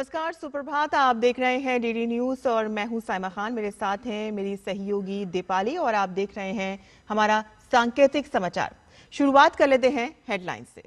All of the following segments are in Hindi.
नमस्कार, सुप्रभात। आप देख रहे हैं डीडी न्यूज और मैं हूं साइमा खान। मेरे साथ हैं मेरी सहयोगी दीपाली और आप देख रहे हैं हमारा सांकेतिक समाचार। शुरुआत कर लेते हैं हेडलाइन से।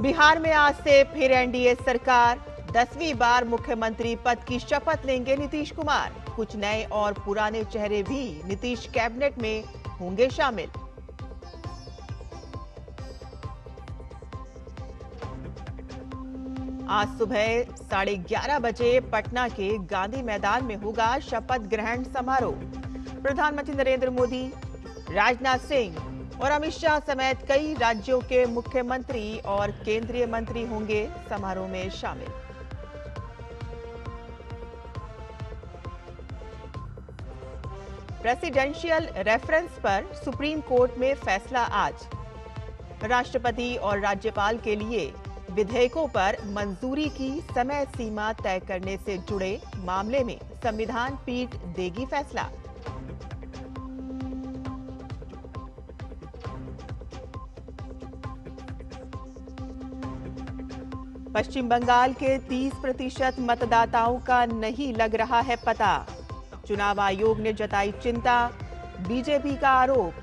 बिहार में आज से फिर एनडीए सरकार, 10वीं बार मुख्यमंत्री पद की शपथ लेंगे नीतीश कुमार। कुछ नए और पुराने चेहरे भी नीतीश कैबिनेट में होंगे शामिल। आज सुबह 11:30 बजे पटना के गांधी मैदान में होगा शपथ ग्रहण समारोह। प्रधानमंत्री नरेंद्र मोदी, राजनाथ सिंह और अमित शाह समेत कई राज्यों के मुख्यमंत्री और केंद्रीय मंत्री होंगे समारोह में शामिल। प्रेसिडेंशियल रेफरेंस पर सुप्रीम कोर्ट में फैसला आज। राष्ट्रपति और राज्यपाल के लिए विधेयकों पर मंजूरी की समय सीमा तय करने से जुड़े मामले में संविधान पीठ देगी फैसला। पश्चिम बंगाल के 30% मतदाताओं का नहीं लग रहा है पता। चुनाव आयोग ने जताई चिंता। बीजेपी का आरोप,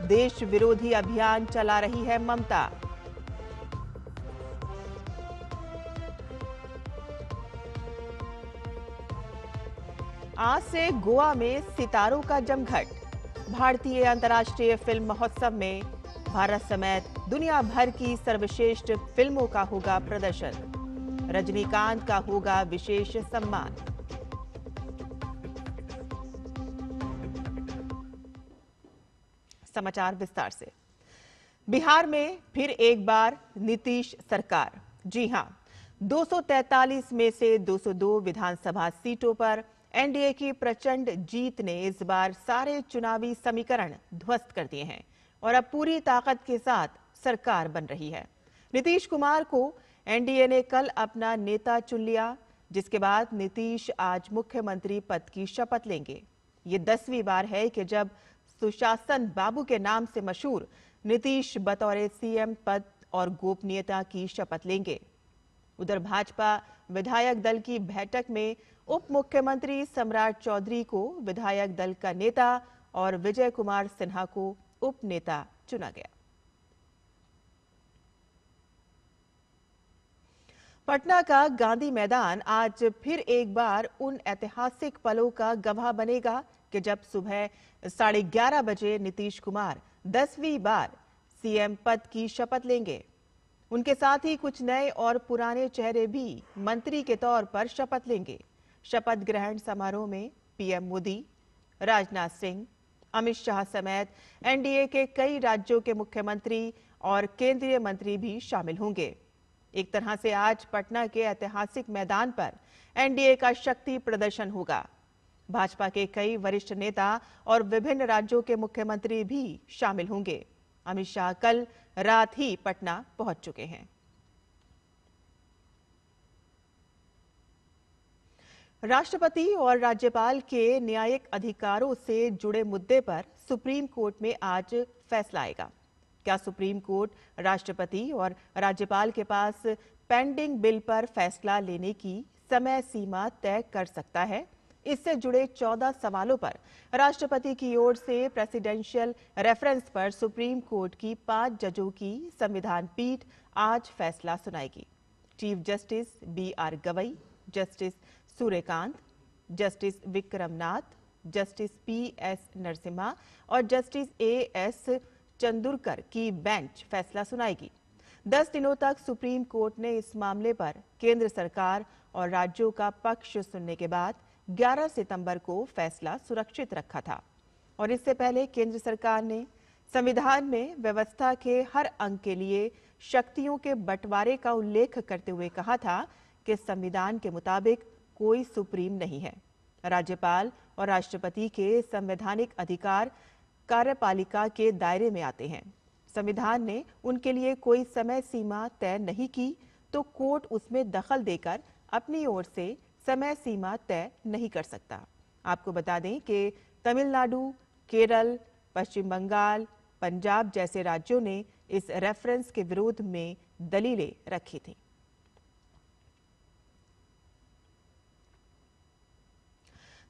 देश विरोधी अभियान चला रही है ममता। आज से गोवा में सितारों का जमघट। भारतीय अंतर्राष्ट्रीय फिल्म महोत्सव में भारत समेत दुनिया भर की सर्वश्रेष्ठ फिल्मों का होगा प्रदर्शन। रजनीकांत का होगा विशेष सम्मान। समाचार विस्तार से। बिहार में फिर एक बार नीतीश सरकार। जी हां, 243 में से 202 विधानसभा सीटों पर एनडीए की प्रचंड जीत ने इस बार सारे चुनावी समीकरण ध्वस्त कर दिए हैं और अब पूरी ताकत के साथ सरकार बन रही है। नीतीश कुमार को एनडीए ने कल अपना नेता चुन लिया, जिसके बाद नीतीश आज मुख्यमंत्री पद की शपथ लेंगे। ये 10वीं बार है कि जब सुशासन बाबू के नाम से मशहूर नीतीश बतौर सीएम पद और गोपनीयता की शपथ लेंगे। उधर भाजपा विधायक दल की बैठक में उप मुख्यमंत्री सम्राट चौधरी को विधायक दल का नेता और विजय कुमार सिन्हा को उप नेता चुना गया। पटना का गांधी मैदान आज फिर एक बार उन ऐतिहासिक पलों का गवाह बनेगा कि जब सुबह 11:30 बजे नीतीश कुमार 10वीं बार सीएम पद की शपथ लेंगे। उनके साथ ही कुछ नए और पुराने चेहरे भी मंत्री के तौर पर शपथ लेंगे। शपथ ग्रहण समारोह में पीएम मोदी, राजनाथ सिंह, अमित शाह समेत एनडीए के कई राज्यों के मुख्यमंत्री और केंद्रीय मंत्री भी शामिल होंगे। एक तरह से आज पटना के ऐतिहासिक मैदान पर एनडीए का शक्ति प्रदर्शन होगा। भाजपा के कई वरिष्ठ नेता और विभिन्न राज्यों के मुख्यमंत्री भी शामिल होंगे। अमित शाह कल रात ही पटना पहुंच चुके हैं। राष्ट्रपति और राज्यपाल के न्यायिक अधिकारों से जुड़े मुद्दे पर सुप्रीम कोर्ट में आज फैसला आएगा। क्या सुप्रीम कोर्ट राष्ट्रपति और राज्यपाल के पास पेंडिंग बिल पर फैसला लेने की समय सीमा तय कर सकता है? इससे जुड़े 14 सवालों पर राष्ट्रपति की ओर से प्रेसिडेंशियल रेफरेंस पर सुप्रीम कोर्ट की 5 जजों की संविधान पीठ आज फैसला सुनाएगी। Chief justice BR Gavai, justice Suryakant, justice Vikramnath, justice PS Narasimha और जस्टिस AS चंदुरकर की बेंच फैसला सुनाएगी। 10 दिनों तक सुप्रीम कोर्ट ने इस मामले पर केंद्र सरकार और राज्यों का पक्ष सुनने के बाद 11 सितंबर को फैसला सुरक्षित रखा था और इससे पहले केंद्र सरकार ने संविधान में व्यवस्था के हर अंग के लिए शक्तियों के बंटवारे का उल्लेख करते हुए कहा था कि संविधान के मुताबिक कोई सुप्रीम नहीं है। राज्यपाल और राष्ट्रपति के संवैधानिक अधिकार कार्यपालिका के दायरे में आते हैं। संविधान ने उनके लिए कोई समय सीमा तय नहीं की तो कोर्ट उसमें दखल देकर अपनी ओर से समय सीमा तय नहीं कर सकता। आपको बता दें कि तमिलनाडु, केरल, पश्चिम बंगाल, पंजाब जैसे राज्यों ने इस रेफरेंस के विरोध में दलीलें रखी थीं।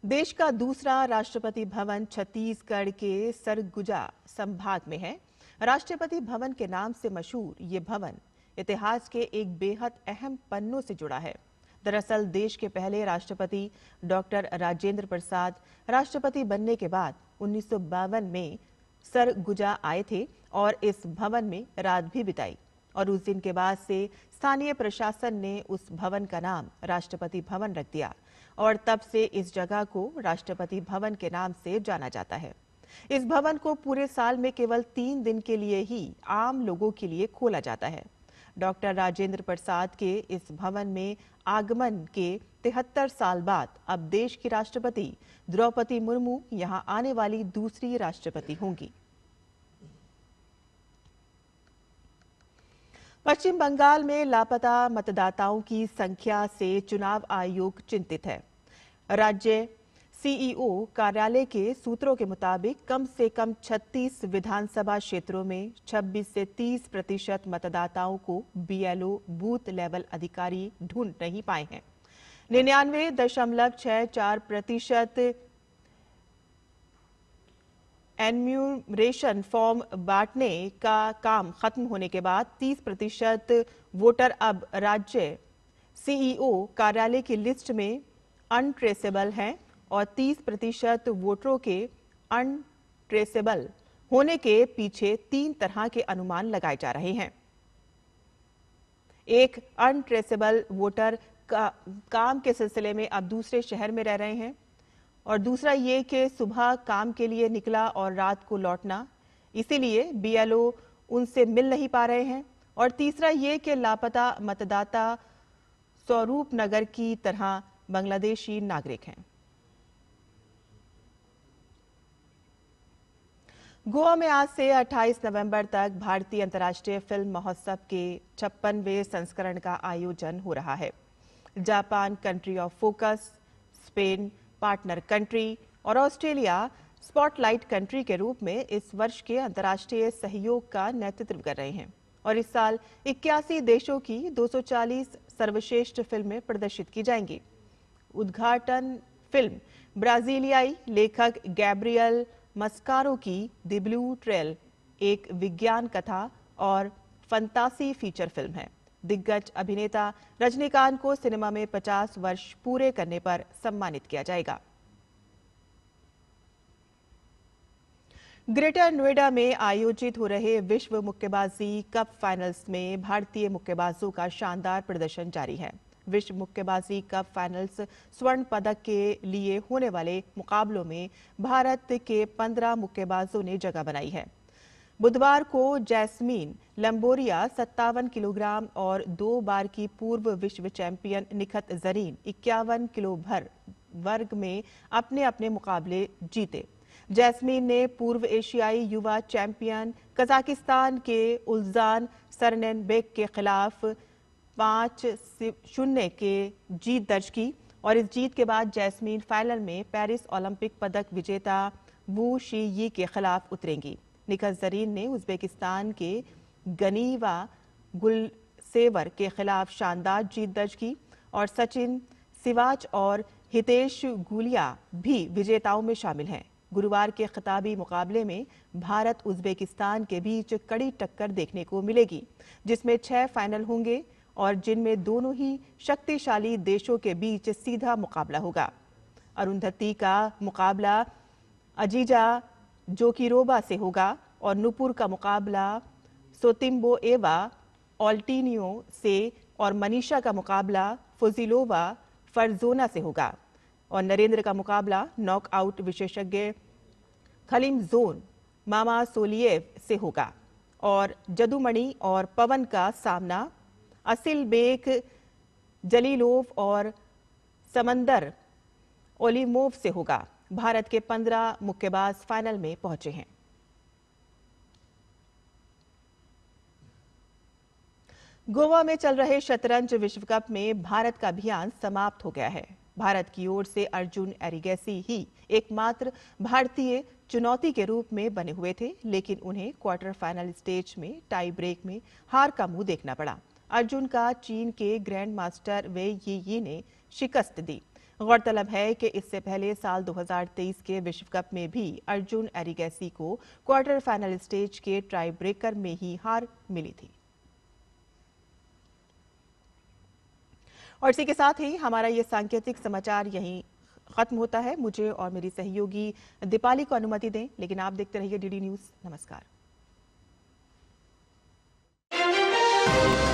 देश का दूसरा राष्ट्रपति भवन छत्तीसगढ़ के सरगुजा संभाग में है। राष्ट्रपति भवन के नाम से मशहूर ये भवन इतिहास के एक बेहद अहम पन्नों से जुड़ा है। दरअसल देश के पहले राष्ट्रपति डॉक्टर राजेंद्र प्रसाद राष्ट्रपति बनने के बाद 1952 में सरगुजा आए थे और इस भवन में रात भी बिताई और उस दिन के बाद से स्थानीय प्रशासन ने उस भवन का नाम राष्ट्रपति भवन रख दिया और तब से इस जगह को राष्ट्रपति भवन के नाम से जाना जाता है। इस भवन को पूरे साल में केवल 3 दिन के लिए ही आम लोगों के लिए खोला जाता है। डॉक्टर राजेंद्र प्रसाद के इस भवन में आगमन के 73 साल बाद अब देश की राष्ट्रपति द्रौपदी मुर्मू यहां आने वाली दूसरी राष्ट्रपति होंगी। पश्चिम बंगाल में लापता मतदाताओं की संख्या से चुनाव आयोग चिंतित है। राज्य सीईओ कार्यालय के सूत्रों के मुताबिक कम से कम 36 विधानसभा क्षेत्रों में 26 से 30% मतदाताओं को बीएलओ बूथ लेवल अधिकारी ढूंढ नहीं पाए हैं। 99.64% एन्यूमरेशन फॉर्म बांटने का काम खत्म होने के बाद 30% वोटर अब राज्य सीईओ कार्यालय की लिस्ट में अनट्रेसेबल हैं और 30% वोटरों के अनट्रेसेबल होने के पीछे 3 तरह के अनुमान लगाए जा रहे हैं। एक, अनट्रेसेबल वोटर काम के सिलसिले में अब दूसरे शहर में रह रहे हैं और दूसरा ये कि सुबह काम के लिए निकला और रात को लौटना, इसीलिए बीएलओ उनसे मिल नहीं पा रहे हैं। और तीसरा ये कि लापता मतदाता स्वरूप नगर की तरह बांग्लादेशी नागरिक हैं। गोवा में आज से 28 नवंबर तक भारतीय अंतर्राष्ट्रीय फिल्म महोत्सव के 56वें संस्करण का आयोजन हो रहा है। Japan country of focus, Spain partner country और ऑस्ट्रेलिया स्पॉटलाइट कंट्री के रूप में इस वर्ष के अंतर्राष्ट्रीय सहयोग का नेतृत्व कर रहे हैं और इस साल 81 देशों की 240 सर्वश्रेष्ठ फिल्में प्रदर्शित की जाएंगी। उद्घाटन फिल्म ब्राजीलियाई लेखक गैब्रियल मस्कारो की द ब्लू ट्रेल एक विज्ञान कथा और फंतासी फीचर फिल्म है। दिग्गज अभिनेता रजनीकांत को सिनेमा में 50 वर्ष पूरे करने पर सम्मानित किया जाएगा। ग्रेटर नोएडा में आयोजित हो रहे विश्व मुक्केबाजी कप फाइनल्स में भारतीय मुक्केबाजों का शानदार प्रदर्शन जारी है। विश्व मुक्केबाजी कप फाइनल्स स्वर्ण पदक के लिए होने वाले मुकाबलों में भारत के 15 मुक्केबाजों ने जगह बनाई है। बुधवार को जैस्मीन लंबोरिया 57 किलोग्राम और 2 बार की पूर्व विश्व चैंपियन निखत जरीन 51 किलो भर वर्ग में अपने अपने मुकाबले जीते। जैस्मीन ने पूर्व एशियाई युवा चैंपियन कजाकिस्तान के उल्जान सरनेनबेक के खिलाफ 5-0 के जीत दर्ज की और इस जीत के बाद जैस्मीन फाइनल में पेरिस ओलंपिक पदक विजेता वू शी यी के खिलाफ उतरेंगी। निखत जरीन ने उज्बेकिस्तान के गनीवा गुलसेवर के खिलाफ शानदार जीत दर्ज की और सचिन सिवाच और हितेश गुलिया भी विजेताओं में शामिल हैं। गुरुवार के खिताबी मुकाबले में भारत उज्बेकिस्तान के बीच कड़ी टक्कर देखने को मिलेगी, जिसमें 6 फाइनल होंगे और जिनमें दोनों ही शक्तिशाली देशों के बीच सीधा मुकाबला होगा। अरुंधति का मुकाबला अजीजा जोकिरोबा से होगा और नुपुर का मुकाबला सोतिम्बो एवा ऑल्टीनियो से और मनीषा का मुकाबला फुजिलोवा फरजोना से होगा और नरेंद्र का मुकाबला नॉकआउट विशेषज्ञ खलीम जोन मामा सोलिएव से होगा और जदुमणि और पवन का सामना असिल बेक जलीलोव और समंदर ओलिमोव से होगा। भारत के 15 मुक्केबाज फाइनल में पहुंचे हैं। गोवा में चल रहे शतरंज विश्व कप में भारत का अभियान समाप्त हो गया है। भारत की ओर से अर्जुन एरिगैसी ही एकमात्र भारतीय चुनौती के रूप में बने हुए थे, लेकिन उन्हें क्वार्टर फाइनल स्टेज में टाई ब्रेक में हार का मुंह देखना पड़ा। अर्जुन का चीन के ग्रैंड मास्टर वेई यी ने शिकस्त दी। गौरतलब है कि इससे पहले साल 2023 के विश्व कप में भी अर्जुन एरिगैसी को क्वार्टर फाइनल स्टेज के टाई ब्रेकर में ही हार मिली थी। और इसी के साथ ही हमारा ये सांकेतिक समाचार यहीं खत्म होता है। मुझे और मेरी सहयोगी दीपाली को अनुमति दें, लेकिन आप देखते रहिए डीडी न्यूज़। नमस्कार।